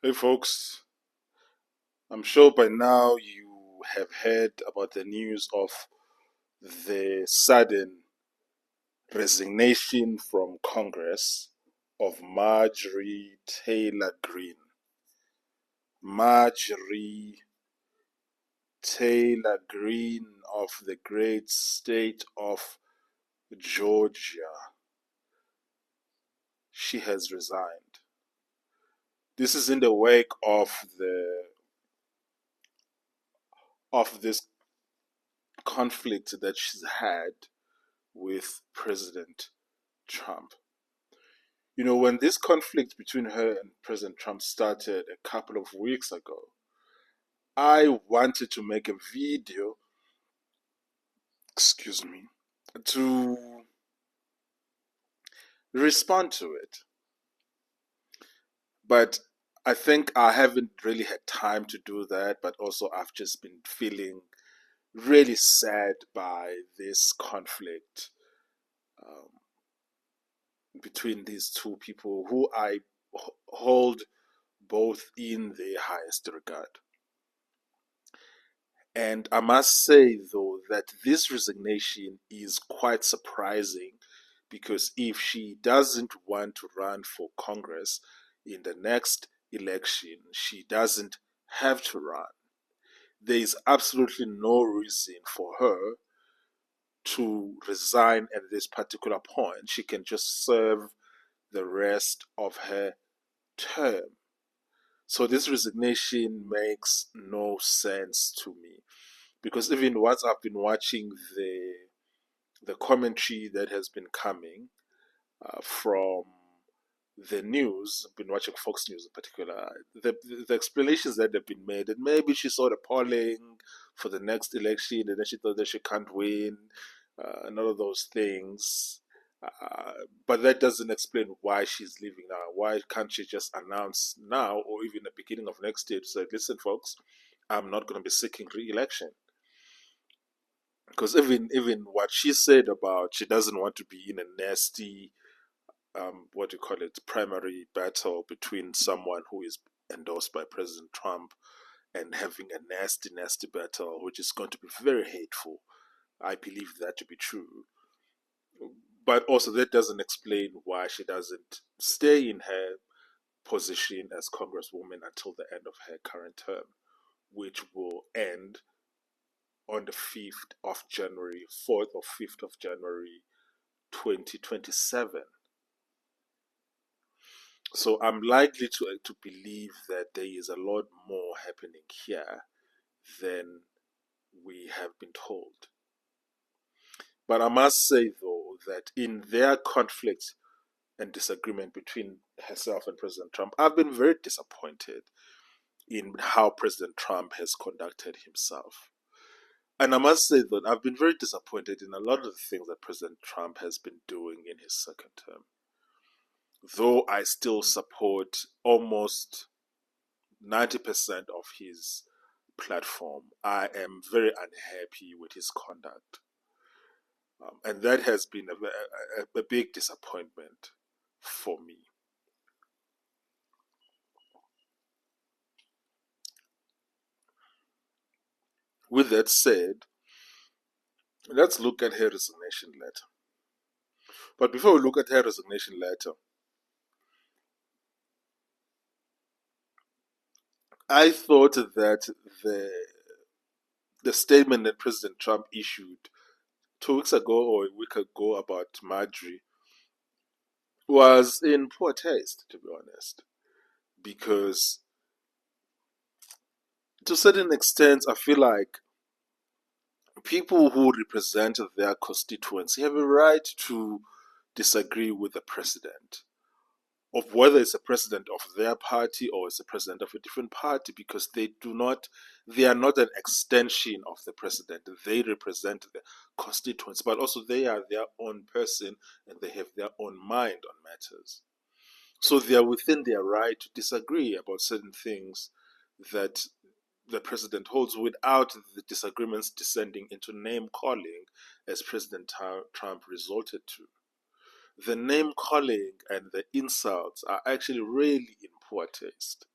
Hey folks, I'm sure by now you have heard about the news of the sudden resignation from Congress of Marjorie Taylor Green. Marjorie Taylor Green of the great state of Georgia. She has resigned. This is in the wake of this conflict that she's had with President Trump. You know, when this conflict between her and President Trump started a couple of weeks ago, I wanted to make a video, excuse me, to respond to it. But I think I haven't really had time to do that, but also I've just been feeling really sad by this conflict um, between these two people who I hold both in the highest regard. And I must say, though, that this resignation is quite surprising because if she doesn't want to run for Congress in the next election, she doesn't have to run. There is absolutely no reason for her to resign at this particular point. She can just serve the rest of her term. So this resignation makes no sense to me. Because even once I've been watching the commentary that has been coming from the news, I've been watching Fox News in particular, the explanations that have been made, that maybe she saw the polling for the next election and then she thought that she can't win, and all of those things. But that doesn't explain why she's leaving now. Why can't she just announce now or even the beginning of next year to say, listen, folks, I'm not going to be seeking re-election? Because even what she said about she doesn't want to be in a nasty what do you call it, primary battle between someone who is endorsed by President Trump and having a nasty battle which is going to be very hateful. I believe that to be true, but also that doesn't explain why she doesn't stay in her position as congresswoman until the end of her current term, which will end on the 5th of January, 4th or 5th of January 2027. So I'm likely to believe that there is a lot more happening here than we have been told. But I must say, though, that in their conflict and disagreement between herself and President Trump, I've been very disappointed in how President Trump has conducted himself. And I must say that I've been very disappointed in a lot of the things that President Trump has been doing in his second term. Though I still support almost 90% of his platform, I am very unhappy with his conduct. And that has been a big disappointment for me. With that said, let's look at her resignation letter. But before we look at her resignation letter, I thought that the statement that President Trump issued 2 weeks ago or a week ago about Marjorie was in poor taste, to be honest, because to a certain extent, I feel like people who represent their constituency have a right to disagree with the president, of whether it's a president of their party or it's a president of a different party, because they are not an extension of the president. They represent the constituents, but also they are their own person and they have their own mind on matters. So they are within their right to disagree about certain things that the president holds without the disagreements descending into name calling, as President Trump resorted to. The name calling and the insults are actually really in poor taste.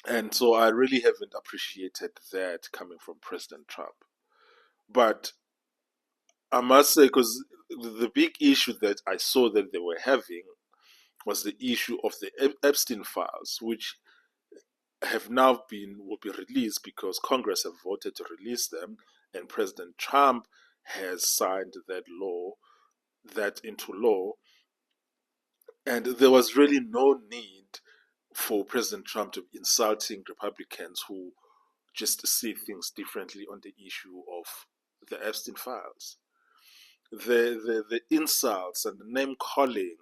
And so I really haven't appreciated that coming from President Trump. But I must say, because the big issue that I saw that they were having was the issue of the Epstein files, which have now will be released because Congress have voted to release them, and President Trump has signed that into law, and there was really no need for President Trump to be insulting Republicans who just see things differently on the issue of the Epstein files. The insults and the name calling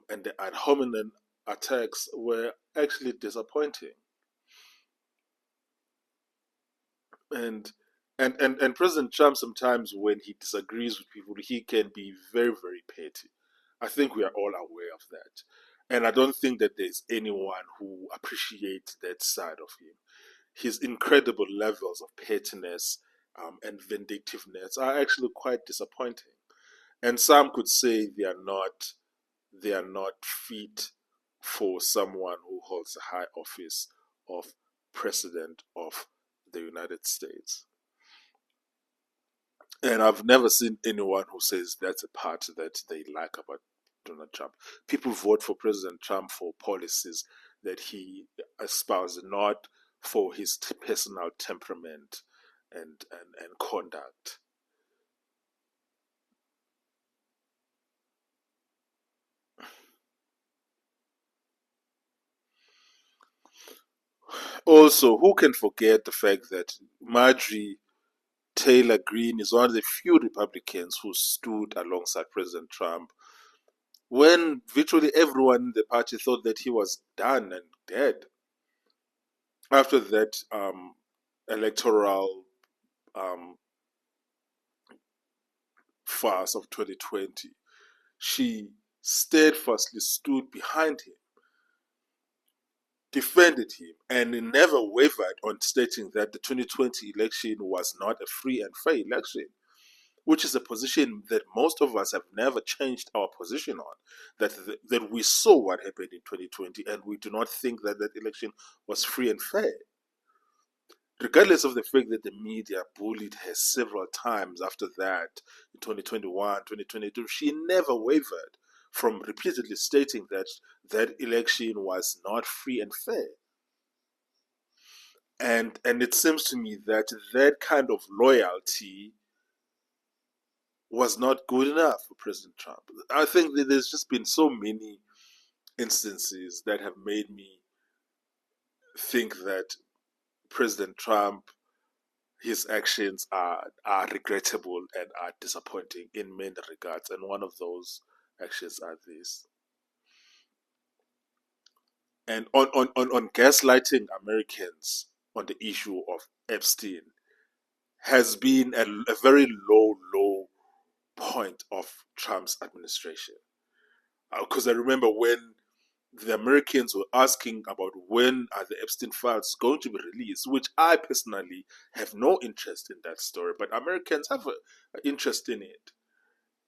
and the ad hominem attacks were actually disappointing. And and President Trump, sometimes when he disagrees with people, he can be very, very petty. I think we are all aware of that. And I don't think that there's anyone who appreciates that side of him. His incredible levels of pettiness and vindictiveness are actually quite disappointing. And some could say they are not fit for someone who holds a high office of president of the United States. And I've never seen anyone who says that's a part that they like about Donald Trump. People vote for President Trump for policies that he espouses, not for his personal temperament and conduct. Also, who can forget the fact that Marjorie Taylor Green is one of the few Republicans who stood alongside President Trump when virtually everyone in the party thought that he was done and dead. After that electoral um, farce of 2020, she steadfastly stood behind him, defended him, and never wavered on stating that the 2020 election was not a free and fair election, which is a position that most of us have never changed our position on. That we saw what happened in 2020, and we do not think that that election was free and fair. Regardless of the fact that the media bullied her several times after that in 2021, 2022, she never wavered from repeatedly stating that that election was not free and fair. And it seems to me that that kind of loyalty was not good enough for President Trump. I think that there's just been so many instances that have made me think that President Trump, his actions are regrettable and are disappointing in many regards. And one of those actions are these. And on gaslighting Americans on the issue of Epstein has been a very low point of Trump's administration. Because I remember when the Americans were asking about when are the Epstein files going to be released, which I personally have no interest in that story, but Americans have an interest in it.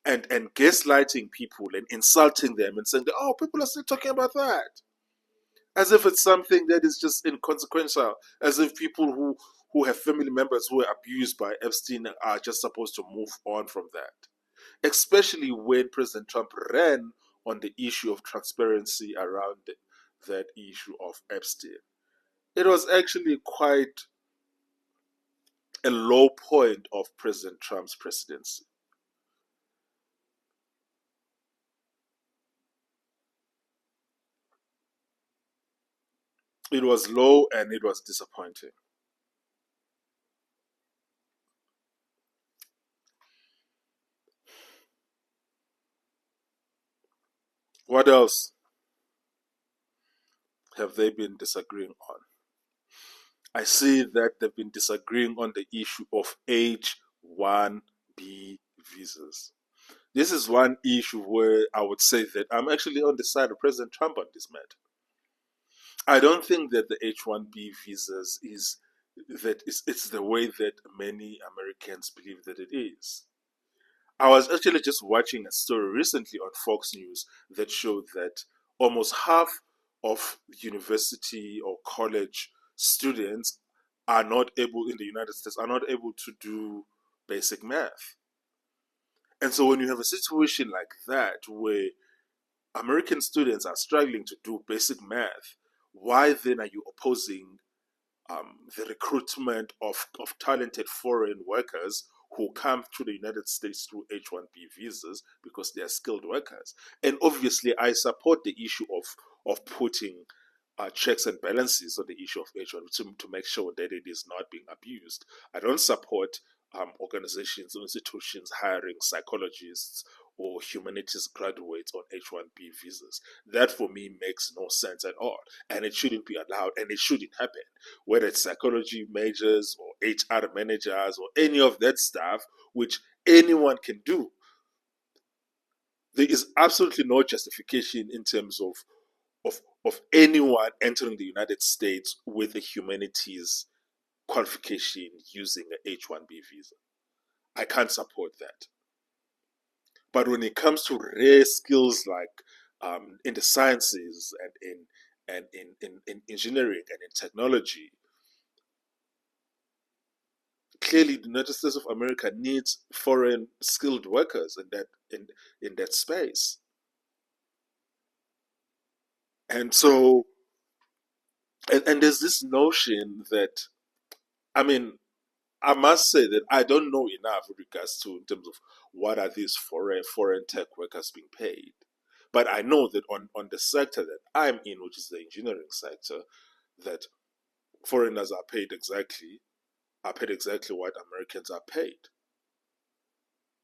And gaslighting people and insulting them and saying, oh, people are still talking about that. As if it's something that is just inconsequential, as if people who have family members who were abused by Epstein are just supposed to move on from that. Especially when President Trump ran on the issue of transparency around that issue of Epstein. It was actually quite a low point of President Trump's presidency. It was low and it was disappointing. What else have they been disagreeing on? I see that they've been disagreeing on the issue of H-1B visas. This is one issue where I would say that I'm actually on the side of President Trump on this matter. I don't think that the H-1B visas it's the way that many Americans believe that it is. I was actually just watching a story recently on Fox News that showed that almost half of university or college students are not able in the United States are not able to do basic math. And so when you have a situation like that where American students are struggling to do basic math, why then are you opposing the recruitment of talented foreign workers who come to the United States through H-1B visas because they are skilled workers? And obviously, I support the issue of putting checks and balances on the issue of H1 to make sure that it is not being abused. I don't support organizations or institutions hiring psychologists or humanities graduates on H1B visas. That for me makes no sense at all. And it shouldn't be allowed and it shouldn't happen. Whether it's psychology majors or HR managers or any of that stuff, which anyone can do, there is absolutely no justification in terms of anyone entering the United States with a humanities qualification using an H-1B visa. I can't support that. But when it comes to rare skills like in the sciences and in engineering and in technology, clearly the United States of America needs foreign skilled workers in that space. And so and there's this notion that, I mean, I must say that I don't know enough with regards to in terms of what are these foreign tech workers being paid. But I know that on the sector that I'm in, which is the engineering sector, that foreigners are paid exactly what Americans are paid.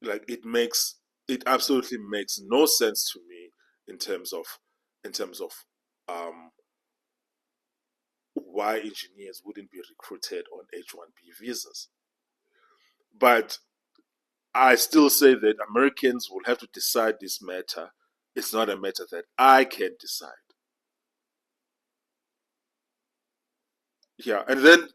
Like it absolutely makes no sense to me in terms of in terms of um, why engineers wouldn't be recruited on H-1B visas. But I still say that Americans will have to decide this matter. It's not a matter that I can decide. Yeah, and then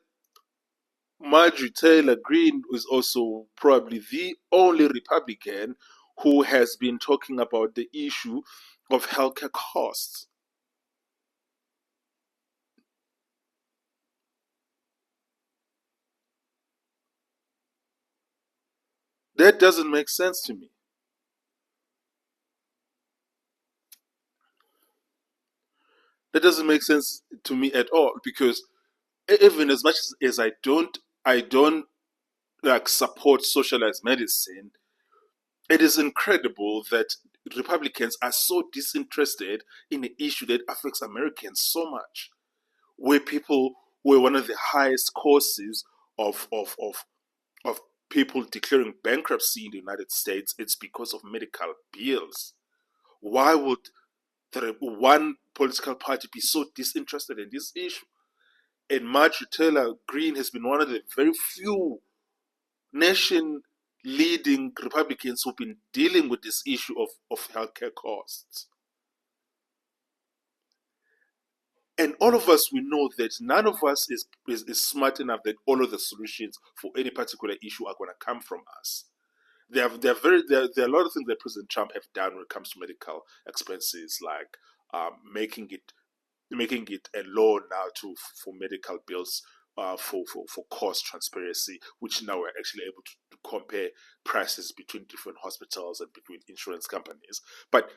Marjorie Taylor Green is also probably the only Republican who has been talking about the issue of healthcare costs. That doesn't make sense to me. That doesn't make sense to me at all because even as much as I don't like support socialized medicine, it is incredible that Republicans are so disinterested in an issue that affects Americans so much, where people were one of the highest causes of people declaring bankruptcy in the United States. It's because of medical bills. Why would one political party be so disinterested in this issue? And Marjorie Taylor Greene has been one of the very few nation leading Republicans who've been dealing with this issue of healthcare costs. And all of us, we know that none of us is smart enough that all of the solutions for any particular issue are going to come from us. There are a lot of things that President Trump have done when it comes to medical expenses, like making it a law now to for medical bills for cost transparency, which now we're actually able to compare prices between different hospitals and between insurance companies. But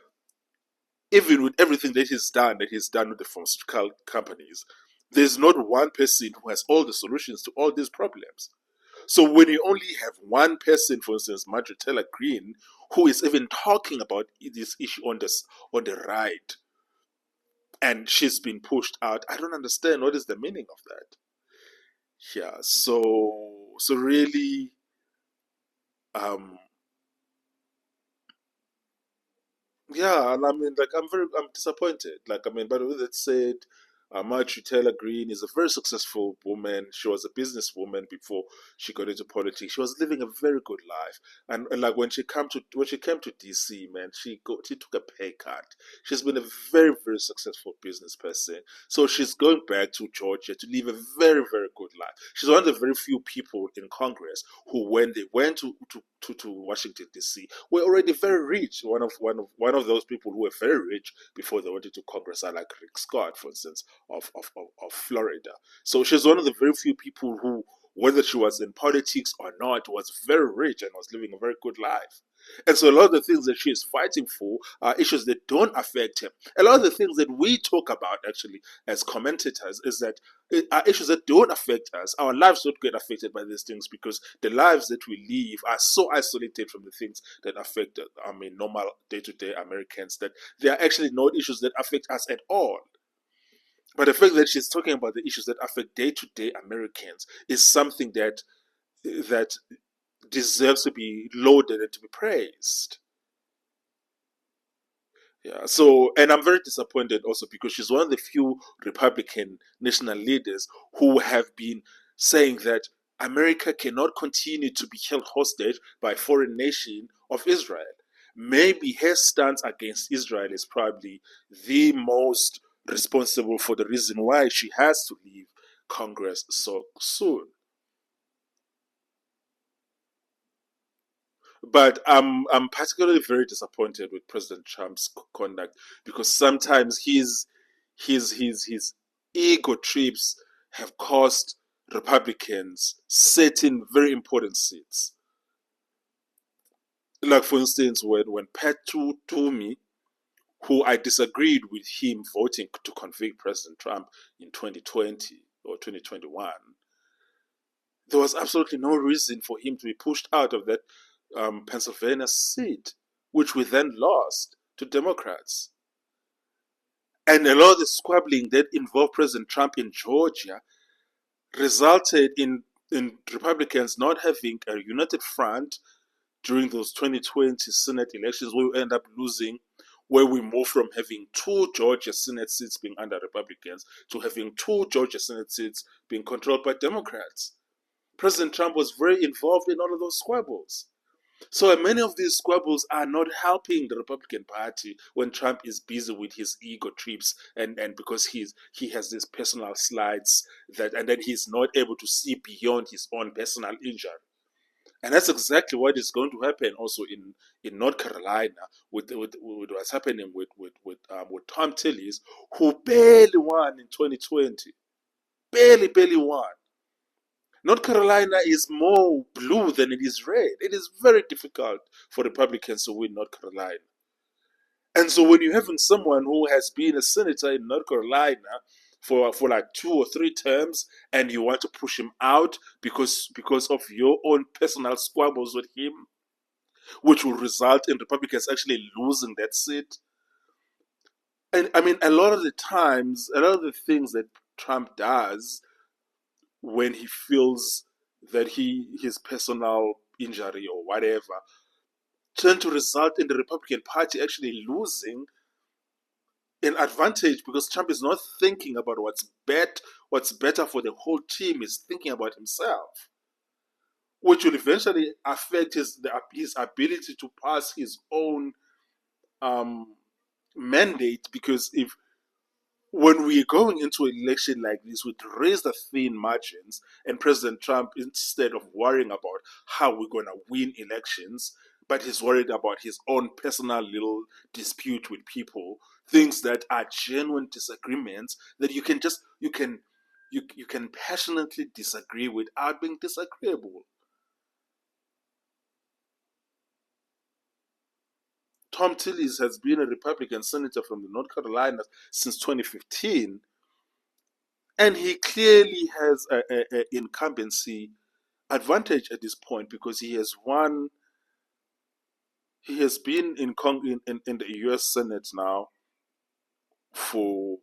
even with everything that he's done with the pharmaceutical companies, there's not one person who has all the solutions to all these problems. So when you only have one person, for instance, Marjorie Taylor Greene, who is even talking about this issue on the right, and she's been pushed out, I don't understand what is the meaning of that. Yeah, so really, um, yeah, and I mean, like, I'm disappointed. Like, I mean, by the way, that said, Marjorie Taylor Greene is a very successful woman. She was a businesswoman before she got into politics. She was living a very good life, and like when she came to DC, man, she took a pay cut. She's been a very successful business person. So she's going back to Georgia to live a very good life. She's one of the very few people in Congress who, when they went to to Washington D.C. were already very rich. One of those people who were very rich before they went into Congress are like Rick Scott, for instance, of Florida. So she's one of the very few people who, whether she was in politics or not, was very rich and was living a very good life. And so a lot of the things that she is fighting for are issues that don't affect him. A lot of the things that we talk about actually as commentators is that are issues that don't affect us. Our lives don't get affected by these things because the lives that we live are so isolated from the things that affect, normal day-to-day Americans, that they are actually not issues that affect us at all. But the fact that she's talking about the issues that affect day-to-day Americans is something that deserves to be lauded and to be praised. Yeah, so, and I'm very disappointed also because she's one of the few Republican national leaders who have been saying that America cannot continue to be held hostage by a foreign nation of Israel. Maybe her stance against Israel is probably the most responsible for the reason why she has to leave Congress so soon. But I'm particularly very disappointed with President Trump's conduct because sometimes his ego trips have cost Republicans certain very important seats. Like for instance, when Pat Toomey, who I disagreed with him voting to convict President Trump in 2020 or 2021, there was absolutely no reason for him to be pushed out of that Pennsylvania seat, which we then lost to Democrats. And a lot of the squabbling that involved President Trump in Georgia resulted in Republicans not having a united front during those 2020 Senate elections, where we end up losing, where we moved from having two Georgia Senate seats being under Republicans to having two Georgia Senate seats being controlled by Democrats. President Trump was very involved in all of those squabbles. So many of these squabbles are not helping the Republican Party when Trump is busy with his ego trips and because he has these personal slides and then he's not able to see beyond his own personal injury. And that's exactly what is going to happen also in North Carolina with what's happening with Tom Tillis, who barely won in 2020, barely won. North Carolina is more blue than it is red. It is very difficult for Republicans to win North Carolina. And so when you're having someone who has been a senator in North Carolina for like 2 or 3 terms and you want to push him out because of your own personal squabbles with him, which will result in Republicans actually losing that seat. And I mean, a lot of the times, a lot of the things that Trump does when he feels that his personal injury or whatever tend to result in the Republican Party actually losing an advantage because Trump is not thinking about what's better for the whole team. He's thinking about himself, which will eventually affect his ability to pass his own um, mandate. Because if when we're going into an election like this with razor thin margins, and President Trump, instead of worrying about how we're going to win elections, but he's worried about his own personal little dispute with people, things that are genuine disagreements that you can passionately disagree without being disagreeable. Tom Tillis has been a Republican senator from the North Carolina since 2015, and he clearly has a incumbency advantage at this point because he has won. He has been in the U.S. Senate now for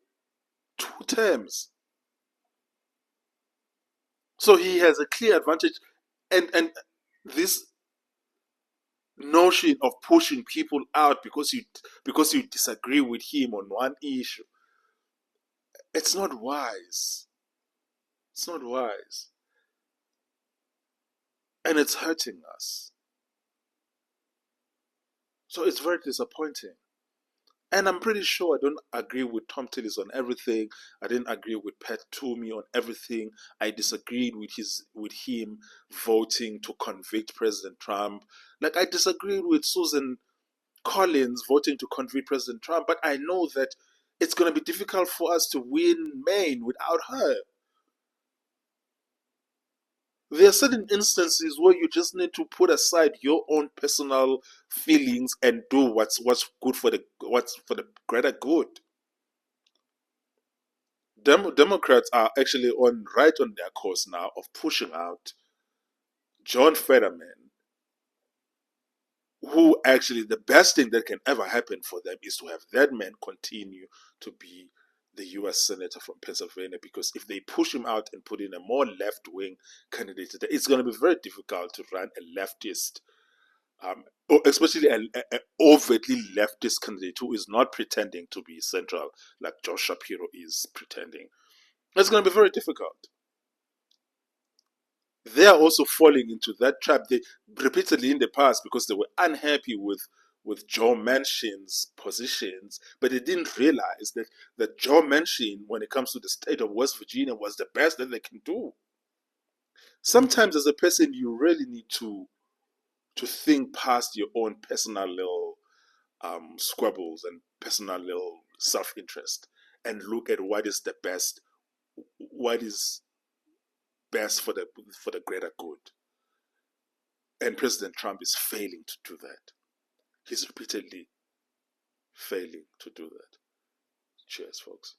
2 terms, so he has a clear advantage. And this notion of pushing people out because you disagree with him on one issue, it's not wise. It's not wise, and it's hurting us. So it's very disappointing. And I'm pretty sure I don't agree with Tom Tillis on everything. I didn't agree with Pat Toomey on everything. I disagreed with him voting to convict President Trump. Like I disagreed with Susan Collins voting to convict President Trump. But I know that it's going to be difficult for us to win Maine without her. There are certain instances where you just need to put aside your own personal feelings and do what's good for the greater good. Democrats are actually right on their course now of pushing out John Fetterman, who actually the best thing that can ever happen for them is to have that man continue to be the U.S. Senator from Pennsylvania, because if they push him out and put in a more left-wing candidate, it's going to be very difficult to run a leftist, especially an overtly leftist candidate who is not pretending to be central like Josh Shapiro is pretending. It's going to be very difficult. They are also falling into that trap. They repeatedly in the past, because they were unhappy with Joe Manchin's positions, but they didn't realize that Joe Manchin, when it comes to the state of West Virginia, was the best that they can do. Sometimes, as a person, you really need to think past your own personal little squabbles and personal little self-interest, and look at what is best for the greater good. And President Trump is failing to do that. He's repeatedly failing to do that. Cheers, folks.